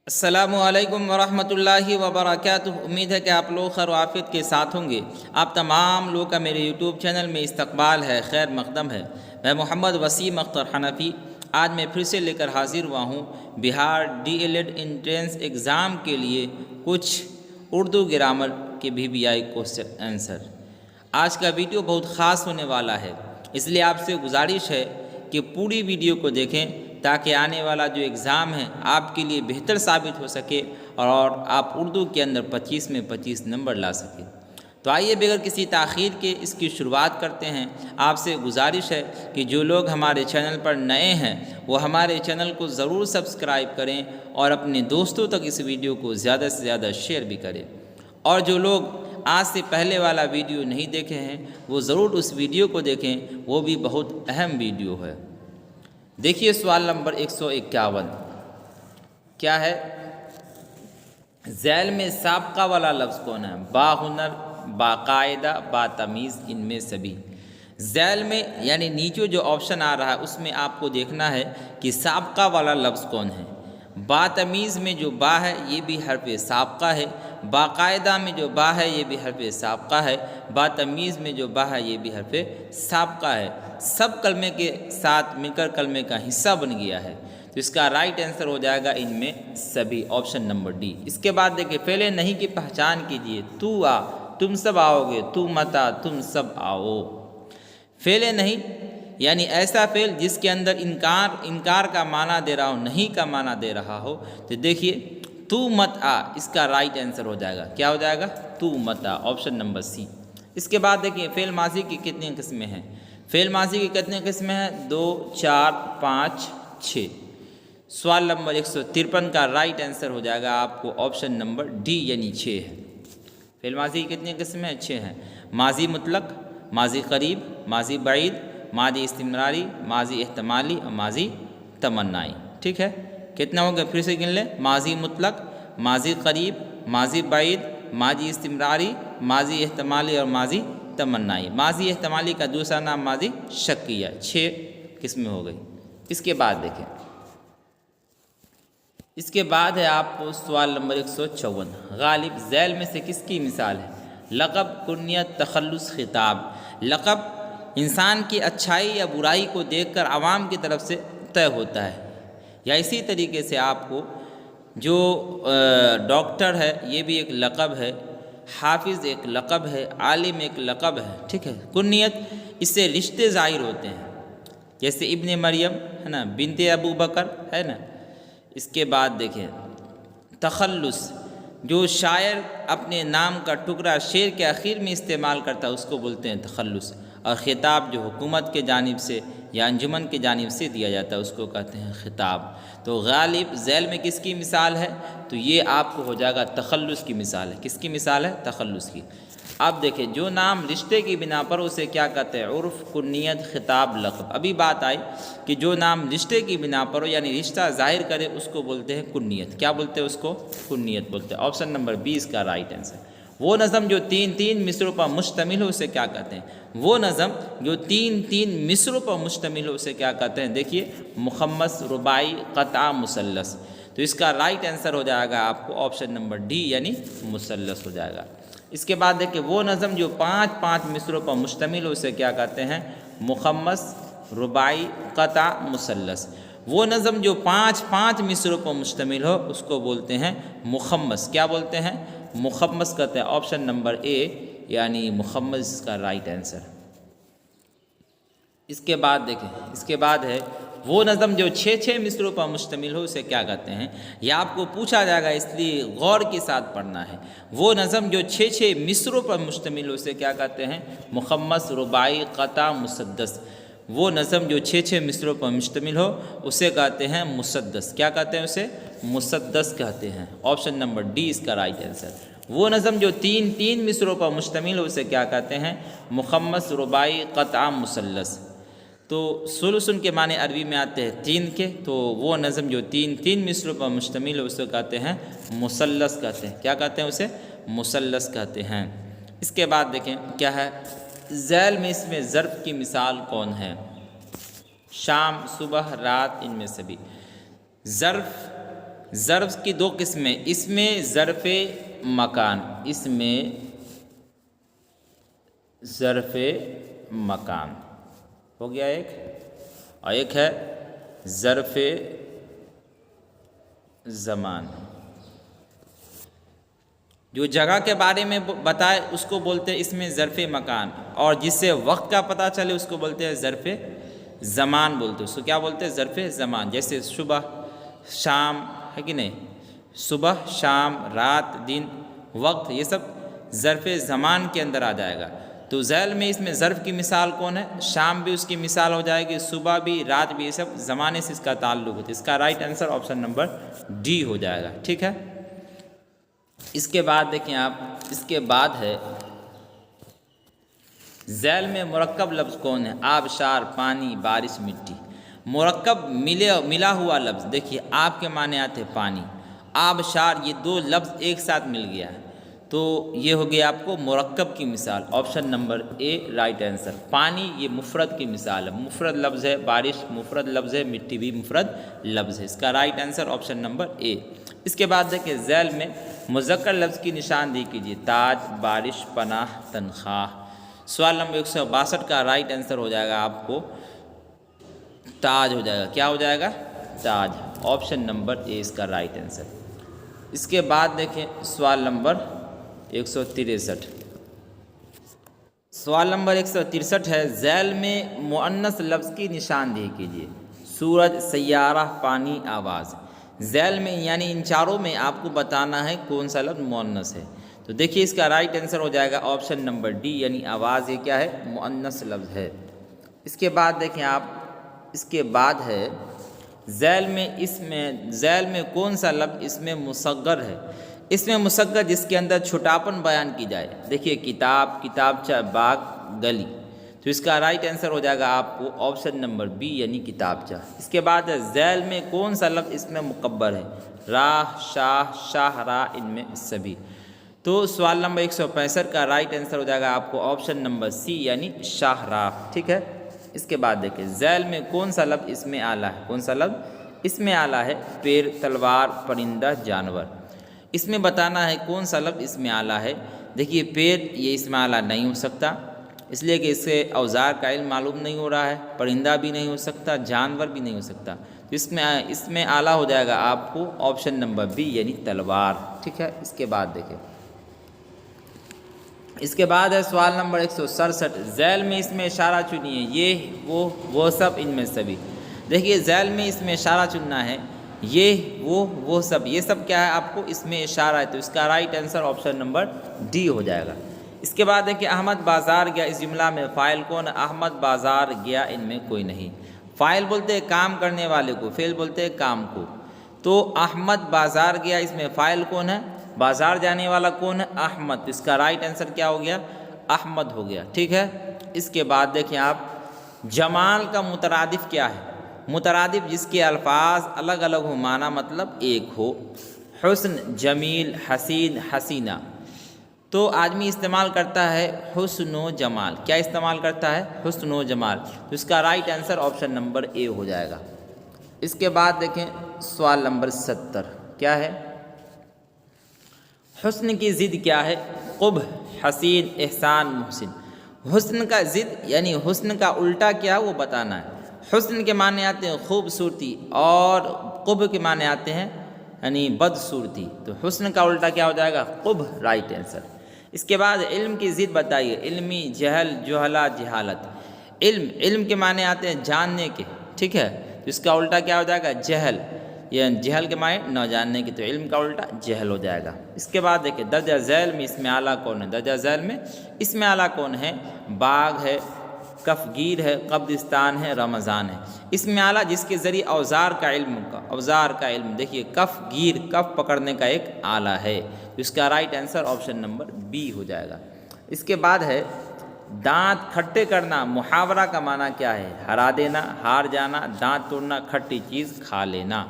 السلام علیکم ورحمۃ اللہ وبرکاتہ۔ امید ہے کہ آپ لوگ خیر و عافیت کے ساتھ ہوں گے۔ آپ تمام لوگ کا میرے یوٹیوب چینل میں استقبال ہے، خیر مقدم ہے۔ میں محمد وسیم اختر حنفی آج میں پھر سے لے کر حاضر ہوا ہوں Bihar D L Ed entrance exam کے لیے کچھ اردو گرامر کے BBI کوسچن آنسر۔ آج کا ویڈیو بہت خاص ہونے والا ہے، اس لیے آپ سے گزارش ہے کہ پوری ویڈیو کو دیکھیں تاکہ آنے والا جو ایگزام ہے آپ کے لیے بہتر ثابت ہو سکے اور آپ اردو کے اندر 25 میں 25 نمبر لا سکیں۔ تو آئیے بغیر کسی تاخیر کے اس کی شروعات کرتے ہیں۔ آپ سے گزارش ہے کہ جو لوگ ہمارے چینل پر نئے ہیں وہ ہمارے چینل کو ضرور سبسکرائب کریں اور اپنے دوستوں تک اس ویڈیو کو زیادہ سے زیادہ شیئر بھی کریں، اور جو لوگ آج سے پہلے والا ویڈیو نہیں دیکھے ہیں وہ ضرور اس ویڈیو کو دیکھیں، وہ بھی بہت اہم ویڈیو ہے۔ دیکھیے سوال نمبر 151 کیا ہے؟ ذیل میں سابقہ والا لفظ کون ہے؟ با ہنر، باقاعدہ، با تمیز، ان میں سبھی۔ ذیل میں یعنی نیچے جو آپشن آ رہا ہے اس میں آپ کو دیکھنا ہے کہ سابقہ والا لفظ کون ہے۔ با تمیز میں جو با ہے یہ بھی حرف سابقہ ہے، باقاعدہ میں جو با ہے یہ بھی حرف سابقہ ہے، با تمیز میں جو با ہے یہ بھی حرف سابقہ ہے۔ سب کلمے کے ساتھ مل کر کلمے کا حصہ بن گیا ہے، تو اس کا رائٹ آنسر ہو جائے گا ان میں سبھی، آپشن نمبر ڈی۔ اس کے بعد دیکھیں فعل نہیں کی پہچان کیجئے۔ تو آ، تم سب آؤ گے، تو مت آ، تم سب آؤ۔ فعل نہیں یعنی ایسا فعل جس کے اندر انکار کا معنی دے رہا ہو، نہیں کا معنی دے رہا ہو، تو دیکھیے تو مت آ، اس کا رائٹ آنسر ہو جائے گا، کیا ہو جائے گا؟ تو مت آ، آپشن نمبر سی۔ اس کے بعد دیکھیے فعل ماضی کی کتنی قسمیں ہیں؟ فعل ماضی کی کتنی قسمیں ہیں؟ 2، 4، 5، 6۔ سوال نمبر 153 کا رائٹ آنسر ہو جائے گا آپ کو آپشن نمبر ڈی یعنی 6 ہے۔ فعل ماضی کی کتنی قسمیں ہیں؟ 6 ہیں۔ ماضی مطلق، ماضی قریب، ماضی بعید، ماضی استمراری، ماضی احتمالی اور ماضی تمنائی۔ ٹھیک ہے، کتنا ہو گیا؟ پھر سے گن لیں۔ ماضی مطلق، ماضی قریب، ماضی بعید، ماضی استمراری، ماضی احتمالی اور ماضی تمنائی۔ ماضی احتمالی کا دوسرا نام ماضی شکیہ۔ 6 قسمیں ہو گئی۔ اس کے بعد دیکھیں، اس کے بعد ہے آپ کو سوال نمبر 154۔ غالب ذیل میں سے کس کی مثال ہے؟ لقب، کنیت، تخلص، خطاب۔ لقب انسان کی اچھائی یا برائی کو دیکھ کر عوام کی طرف سے طے ہوتا ہے، یا اسی طریقے سے آپ کو جو ڈاکٹر ہے یہ بھی ایک لقب ہے، حافظ ایک لقب ہے، عالم ایک لقب ہے۔ ٹھیک ہے۔ کنیت اس سے رشتے ظاہر ہوتے ہیں، جیسے ابن مریم ہے نا، بنت ابو بکر ہے نا۔ اس کے بعد دیکھیں تخلص، جو شاعر اپنے نام کا ٹکڑا شعر کے آخر میں استعمال کرتا ہے اس کو بولتے ہیں تخلص۔ اور خطاب جو حکومت کے جانب سے یا انجمن کی جانب سے دیا جاتا ہے اس کو کہتے ہیں خطاب۔ تو غالب ذیل میں کس کی مثال ہے؟ تو یہ آپ کو ہو جائے گا تخلص کی مثال ہے۔ کس کی مثال ہے؟ تخلص کی۔ اب دیکھیں جو نام رشتے کی بنا پر اسے کیا کہتے ہیں؟ عرف، کنیت، خطاب، لقب۔ ابھی بات آئی کہ جو نام رشتے کی بنا پر ہو یعنی رشتہ ظاہر کرے اس کو بولتے ہیں کنیت۔ کیا بولتے ہیں اس کو؟ کنیت بولتے ہیں۔ آپشن نمبر 20 کا رائٹ آنسر۔ وہ نظم جو 3 مصروں پر مشتمل ہو اسے کیا کہتے ہیں؟ وہ نظم جو 3 مصروں پر مشتمل ہو اسے کیا کہتے ہیں؟ دیکھیے مخمس، رباعی، قطع، مثلث۔ تو اس کا رائٹ آنسر ہو جائے گا آپ کو آپشن نمبر ڈی یعنی مثلث ہو جائے گا۔ اس کے بعد دیکھیں وہ نظم جو 5 مصروں پر مشتمل ہو اسے کیا کہتے ہیں؟ مخمس، رباعی، قطع، مثلث۔ وہ نظم جو 5 مصروں پر مشتمل ہو اس کو بولتے ہیں مخمس۔ کیا بولتے ہیں؟ مخمس کہتے ہیں۔ آپشن نمبر اے یعنی مخمس کا رائٹ آنسر۔ اس کے بعد دیکھیں، اس کے بعد ہے وہ نظم جو 6 مصروں پر مشتمل ہو اسے کیا کہتے ہیں؟ یہ آپ کو پوچھا جائے گا، اس لیے غور کے ساتھ پڑھنا ہے۔ وہ نظم جو 6 مصروں پر مشتمل ہو اسے کیا کہتے ہیں؟ مخمس، رباعی، قطع، مسدس۔ وہ نظم جو 6 مصروں پر مشتمل ہو اسے کہتے ہیں مسدس۔ کیا کہتے ہیں اسے؟ مسدس کہتے ہیں۔ آپشن نمبر ڈی اس کا رائٹ آنسر۔ وہ نظم جو 3 مصروں پر مشتمل ہو اسے کیا کہتے ہیں؟ مخمس، رباعی، قطع، مثلث۔ تو ثلث کے معنی عربی میں آتے ہیں 3 کے، تو وہ نظم جو 3 مصروں پر مشتمل ہو اسے کہتے ہیں مثلث کہتے ہیں۔ کیا کہتے ہیں اسے؟ مثلث کہتے ہیں۔ اس کے بعد دیکھیں کیا ہے؟ ذیل میں اس میں ظرف کی مثال کون ہے؟ شام، صبح، رات، ان میں سبھی۔ ظرف ظرف کی دو قسمیں، اس میں ظرف مکان، اس میں ظرف مکان ہو گیا ایک، اور ایک ہے ظرف زمان۔ جو جگہ کے بارے میں بتائے اس کو بولتے ہیں اس میں ظرف مکان، اور جس سے وقت کا پتہ چلے اس کو بولتے ہیں ظرف زمان بولتے ہیں، اس کو کیا بولتے ہیں؟ ظرف زمان۔ جیسے صبح شام ہے کہ نہیں، صبح شام رات دن وقت، یہ سب ظرف زمان کے اندر آ جائے گا۔ تو ذیل میں اس میں ظرف کی مثال کون ہے؟ شام بھی اس کی مثال ہو جائے گی، صبح بھی رات بھی، یہ سب زمانے سے اس کا تعلق ہوتا ہے۔ اس کا right answer option number D ہو جائے گا، ٹھیک ہے۔ اس کے بعد دیکھیں آپ، اس کے بعد ہے ذیل میں مرکب لفظ کون ہے؟ آبشار، پانی، بارش، مٹی۔ مرکب ملا ہوا لفظ، دیکھیے آپ کے معنی آتے ہیں پانی، آبشار، یہ دو لفظ ایک ساتھ مل گیا ہے تو یہ ہو گیا آپ کو مرکب کی مثال، option number a right answer. پانی یہ مفرد کی مثال ہے، مفرد لفظ ہے، بارش مفرد لفظ ہے، مٹی بھی مفرد لفظ ہے، اس کا رائٹ آنسر آپشن نمبر اے۔ اس کے بعد دیکھیں ذیل میں مذکر لفظ کی نشاندہی کیجیے، تاج، بارش، پناہ، تنخواہ۔ سوال نمبر 162 کا رائٹ آنسر ہو جائے گا آپ کو تاج ہو جائے گا، کیا ہو جائے گا؟ تاج، آپشن نمبر اے اس کا رائٹ آنسر۔ اس کے بعد دیکھیں سوال نمبر 163، سوال نمبر 163 ہے ذیل میں مؤنث لفظ کی نشاندہی کیجیے، سورج، سیارہ، پانی، آواز۔ ذیل میں یعنی ان چاروں میں آپ کو بتانا ہے کون سا لفظ مؤنث ہے، تو دیکھیے اس کا رائٹ آنسر ہو جائے گا آپشن نمبر ڈی، یعنی آواز، یہ کیا ہے؟ مؤنث لفظ ہے۔ اس کے بعد دیکھیں آپ، اس کے بعد ہے ذیل میں کون سا لفظ اس میں مصغر ہے؟ اس میں مصغر جس کے اندر چھوٹاپن بیان کی جائے، دیکھیے کتاب، کتابچہ، باغ، گلی، تو اس کا رائٹ آنسر ہو جائے گا آپ کو آپشن نمبر بی، یعنی کتابچہ۔ اس کے بعد ہے ذیل میں کون سا لفظ اس میں مکبر ہے؟ راہ، شاہ، شاہراہ، ان میں سبھی۔ تو سوال نمبر 165 کا رائٹ آنسر ہو جائے گا آپ کو آپشن نمبر سی، یعنی شاہراہ، ٹھیک ہے۔ اس کے بعد دیکھیں ذیل میں کون سا لفظ اس میں اعلیٰ ہے؟ کون سا لفظ اس میں اعلیٰ ہے؟ پیر، تلوار، پرندہ، جانور۔ اس میں بتانا ہے کون سا لفظ اس میں اعلیٰ ہے۔ دیکھیے پیر یہ اس میں اعلیٰ نہیں ہو سکتا، اس لیے کہ اس سے اوزار کا علم معلوم نہیں ہو رہا ہے، پرندہ بھی نہیں ہو سکتا، جانور بھی نہیں ہو سکتا، تو اس میں اعلیٰ ہو جائے گا آپ کو آپشن نمبر بی، یعنی تلوار، ٹھیک ہے۔ اس کے بعد دیکھیں، اس کے بعد ہے سوال نمبر 167، ذیل میں اس میں اشارہ چنیے، یہ وہ سب، ان میں سبھی۔ دیکھیے ذیل میں اس میں اشارہ چننا ہے، یہ وہ سب، یہ سب کیا ہے آپ کو اس میں اشارہ ہے، تو اس کا right answer option number D ہو جائے گا۔ اس کے بعد دیکھیے احمد بازار گیا، اس جملہ میں فاعل کون ہے؟ احمد بازار گیا، ان میں کوئی نہیں۔ فاعل بولتے ہیں کام کرنے والے کو، فعل بولتے ہیں کام کو، تو احمد بازار گیا، اس میں فاعل کون ہے؟ بازار جانے والا کون ہے؟ احمد، اس کا رائٹ آنسر کیا ہو گیا؟ احمد ہو گیا، ٹھیک ہے۔ اس کے بعد دیکھیں آپ، جمال کا مترادف کیا ہے؟ مترادف جس کے الفاظ الگ الگ ہو، معنی مطلب ایک ہو، حسن، جمیل، حسین، حسینہ۔ تو آدمی استعمال کرتا ہے حسن و جمال، کیا استعمال کرتا ہے؟ حسن و جمال، تو اس کا رائٹ آنسر آپشن نمبر اے ہو جائے گا۔ اس کے بعد دیکھیں سوال نمبر 70 کیا ہے؟ حسن کی ضد کیا ہے؟ قبح، حسین، احسان، محسن۔ حسن کا ضد یعنی حسن کا الٹا کیا وہ بتانا ہے۔ حسن کے معنی آتے ہیں خوبصورتی، اور قبح کے معنی آتے ہیں یعنی بدصورتی، تو حسن کا الٹا کیا ہو جائے گا؟ قبح، رائٹ آنسر۔ اس کے بعد علم کی ضد بتائیے، علمی، جہل، جہلا، جہالت۔ علم کے معنی آتے ہیں جاننے کے، ٹھیک ہے، تو اس کا الٹا کیا ہو جائے گا؟ جہل، یہ جہل کے معنی نہ جاننے کی، تو علم کا الٹا جہل ہو جائے گا۔ اس کے بعد دیکھیں درجہ ذیل میں اس میں اعلیٰ کون ہے؟ درجہ ذیل میں اس میں اعلیٰ کون ہے؟ باغ ہے، کفگیر ہے، قبرستان ہے، رمضان ہے۔ اس میں اعلیٰ جس کے ذریعے اوزار کا علم، دیکھیے کفگیر، کف پکڑنے کا ایک آلہ ہے، اس کا right answer option number B ہو جائے گا۔ اس کے بعد ہے دانت کھٹے کرنا، محاورہ کا معنی کیا ہے؟ ہرا دینا، ہار جانا، دانت توڑنا، کھٹی چیز کھا لینا۔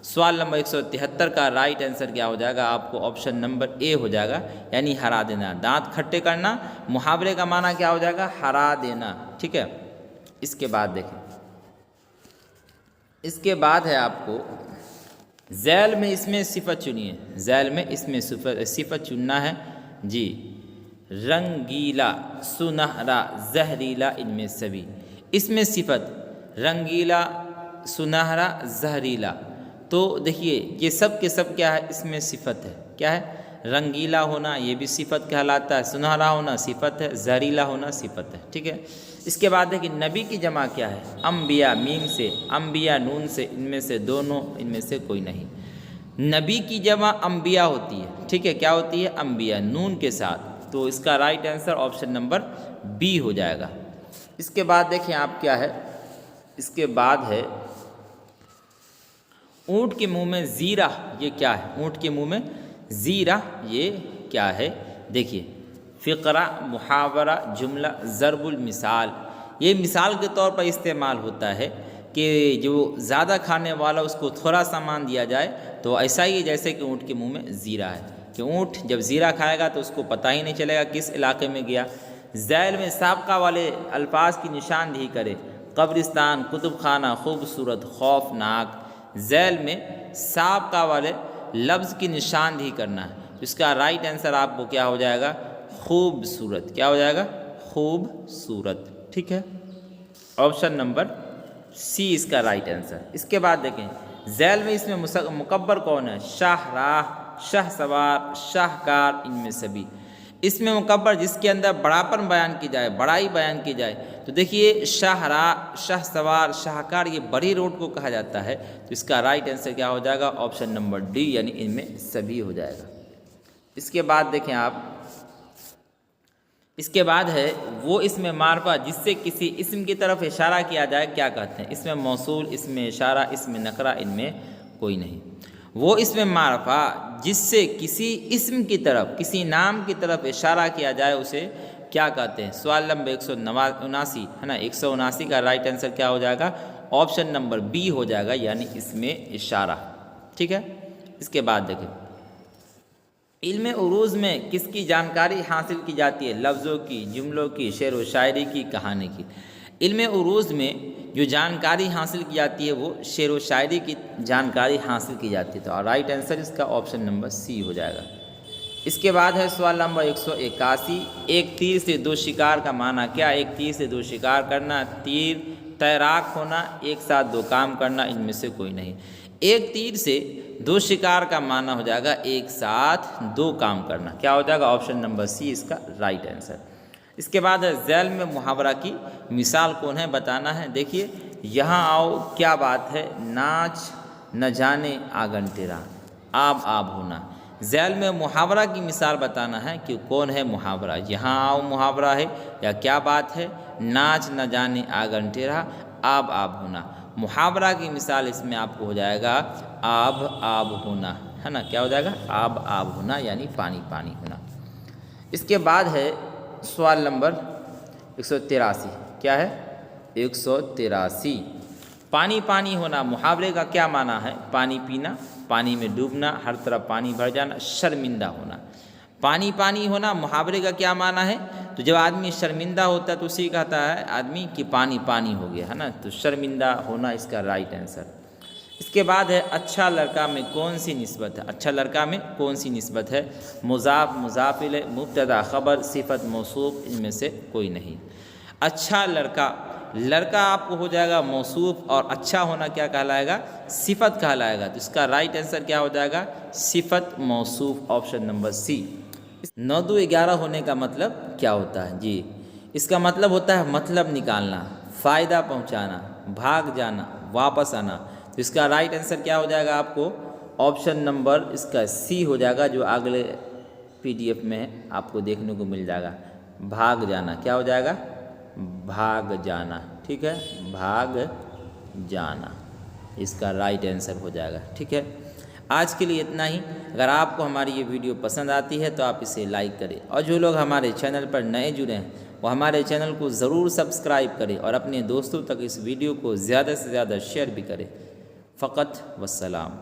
سوال نمبر 173 کا رائٹ آنسر کیا ہو جائے گا آپ کو؟ آپشن نمبر اے ہو جائے گا، یعنی ہرا دینا۔ دانت کھٹے کرنا، محاورے کا معنی کیا ہو جائے گا؟ ہرا دینا، ٹھیک ہے۔ اس کے بعد دیکھیں، اس کے بعد ہے آپ کو ذیل میں اس میں صفت چنیے، ذیل میں اس میں صفت چننا ہے جی۔ رنگیلا، سنہرا، زہریلا، ان میں سبھی، اس میں صفت رنگیلا، سنہرا، زہریلا، تو دیکھیے یہ سب کے سب کیا ہے، اس میں صفت ہے، کیا ہے، رنگیلا ہونا یہ بھی صفت کہلاتا ہے، سنہرا ہونا صفت ہے، زہریلا ہونا صفت ہے، ٹھیک ہے۔ اس کے بعد دیکھیے نبی کی جمع کیا ہے، انبیاء میم سے، انبیاء نون سے، ان میں سے دونوں، ان میں سے کوئی نہیں۔ نبی کی جمع انبیاء ہوتی ہے، ٹھیک ہے، کیا ہوتی ہے، انبیاء نون کے ساتھ، تو اس کا right answer option number B ہو جائے گا۔ اس کے بعد دیکھیں آپ کیا ہے، اس کے بعد ہے اونٹ کے منہ میں زیرہ، یہ کیا ہے، اونٹ کے منہ میں زیرہ یہ کیا ہے، دیکھیے فقرہ، محاورہ، جملہ، ضرب المثال، یہ مثال کے طور پر استعمال ہوتا ہے کہ جو زیادہ کھانے والا اس کو تھوڑا سامان دیا جائے، تو ایسا ہی ہے جیسے کہ اونٹ کے منہ میں زیرہ ہے، کہ اونٹ جب زیرہ کھائے گا تو اس کو پتہ ہی نہیں چلے گا کس علاقے میں گیا۔ ذیل میں سابقہ والے الفاظ کی نشاندہی کرے، قبرستان، کتب خانہ، خوبصورت، خوفناک۔ ذیل میں سابقہ والے لفظ کی نشاندہی کرنا ہے، اس کا رائٹ آنسر آپ کو کیا ہو جائے گا، خوبصورت، کیا ہو جائے گا، خوبصورت، ٹھیک ہے، آپشن نمبر سی اس کا رائٹ آنسر۔ اس کے بعد دیکھیں ذیل میں اس میں مکبر کون ہے، شاہراہ، شاہ سوار، شاہکار، ان میں سبھی، اس میں مکبر جس کے اندر بڑاپن بیان کی جائے، بڑائی بیان کی جائے، تو دیکھیے شاہراہ، شاہ سوار، شاہکار، یہ بڑی روڈ کو کہا جاتا ہے، تو اس کا رائٹ آنسر کیا ہو جائے گا، آپشن نمبر ڈی، یعنی ان میں سبھی ہو جائے گا۔ اس کے بعد دیکھیں آپ، اس کے بعد ہے وہ اسم معرفہ جس سے کسی اسم کی طرف اشارہ کیا جائے کیا کہتے ہیں، اس میں موصول، اس میں اشارہ، اس میں نکرہ، ان میں کوئی نہیں۔ وہ اسم معرفہ جس سے کسی اسم کی طرف، کسی نام کی طرف اشارہ کیا جائے اسے کیا کہتے ہیں، سوال نمبر 179 ہے نا، 179 کا رائٹ آنسر کیا ہو جائے گا، آپشن نمبر بی ہو جائے گا، یعنی اس میں اشارہ، ٹھیک ہے۔ اس کے بعد دیکھیں علم عروض میں کس کی جانکاری حاصل کی جاتی ہے، لفظوں کی، جملوں کی، شعر و شاعری کی، کہانی کی۔ علم عروض میں جو جانکاری حاصل کی جاتی ہے وہ شعر و شاعری کی جانکاری حاصل کی جاتی ہے، تو رائٹ آنسر اس کا آپشن نمبر سی ہو جائے گا۔ اس کے بعد ہے سوال نمبر 181، ایک تیر سے دو شکار کا معنی کیا، ایک تیر سے دو شکار کرنا، تیر تیراک ہونا، ایک ساتھ دو کام کرنا، ان میں سے کوئی نہیں۔ ایک تیر سے دو شکار کا معنی ہو جائے گا ایک ساتھ دو کام کرنا، کیا ہو جائے گا، آپشن نمبر سی اس کا رائٹ آنسر۔ اس کے بعد ہے ذیل میں محاورہ کی مثال کون ہے بتانا ہے، دیکھیے یہاں آؤ کیا بات ہے، ناچ نہ جانے آنگن تیرا، آب آب ہونا۔ ذیل میں محاورہ کی مثال بتانا ہے کہ کون ہے محاورہ، یہاں آؤ محاورہ ہے یا کیا بات ہے، ناچ نہ جانے آنگن تیرا، آب آب ہونا۔ محاورہ کی مثال اس میں آپ کو ہو جائے گا آب آب ہونا، ہے نا، کیا ہو جائے گا، آب آب ہونا، یعنی پانی پانی ہونا۔ اس کے بعد ہے سوال نمبر 183، کیا ہے 183، پانی پانی ہونا محاورے کا کیا معنی ہے، پانی پینا، پانی میں ڈوبنا، ہر طرف پانی بھر جانا، شرمندہ ہونا۔ پانی پانی ہونا محاورے کا کیا معنی ہے، تو جب آدمی شرمندہ ہوتا ہے تو اسی کہتا ہے آدمی کہ پانی پانی ہو گیا، ہے نا، تو شرمندہ ہونا اس کا رائٹ آنسر۔ اس کے بعد ہے اچھا لڑکا میں کون سی نسبت ہے، اچھا لڑکا میں کون سی نسبت ہے، مضاف، مضاف الیہ، مبتدا، خبر، صفت، موصوف، ان میں سے کوئی نہیں۔ اچھا لڑکا، لڑکا آپ کو ہو جائے گا موصوف، اور اچھا ہونا کیا کہلائے گا، صفت کہلائے گا، تو اس کا رائٹ آنسر کیا ہو جائے گا، صفت موصوف، آپشن نمبر سی۔ 9 2 11 ہونے کا مطلب کیا ہوتا ہے، جی اس کا مطلب ہوتا ہے مطلب نکالنا، فائدہ پہنچانا، بھاگ جانا، واپس آنا، تو اس کا رائٹ آنسر کیا ہو جائے گا آپ کو، آپشن نمبر اس کا سی ہو جائے گا، جو اگلے PDF میں آپ کو دیکھنے کو مل جائے گا، بھاگ جانا، کیا ہو جائے گا، بھاگ جانا، ٹھیک ہے، بھاگ جانا، اس کا رائٹ آنسر ہو جائے گا، ٹھیک ہے۔ آج کے لیے اتنا ہی، اگر آپ کو ہماری یہ ویڈیو پسند آتی ہے تو آپ اسے لائک کریں، اور جو لوگ ہمارے چینل پر نئے جڑے ہیں وہ ہمارے چینل کو ضرور سبسکرائب کریں، اور اپنے دوستوں تک اس ویڈیو کو زیادہ سے زیادہ شیئر بھی کریں۔ فقط والسلام۔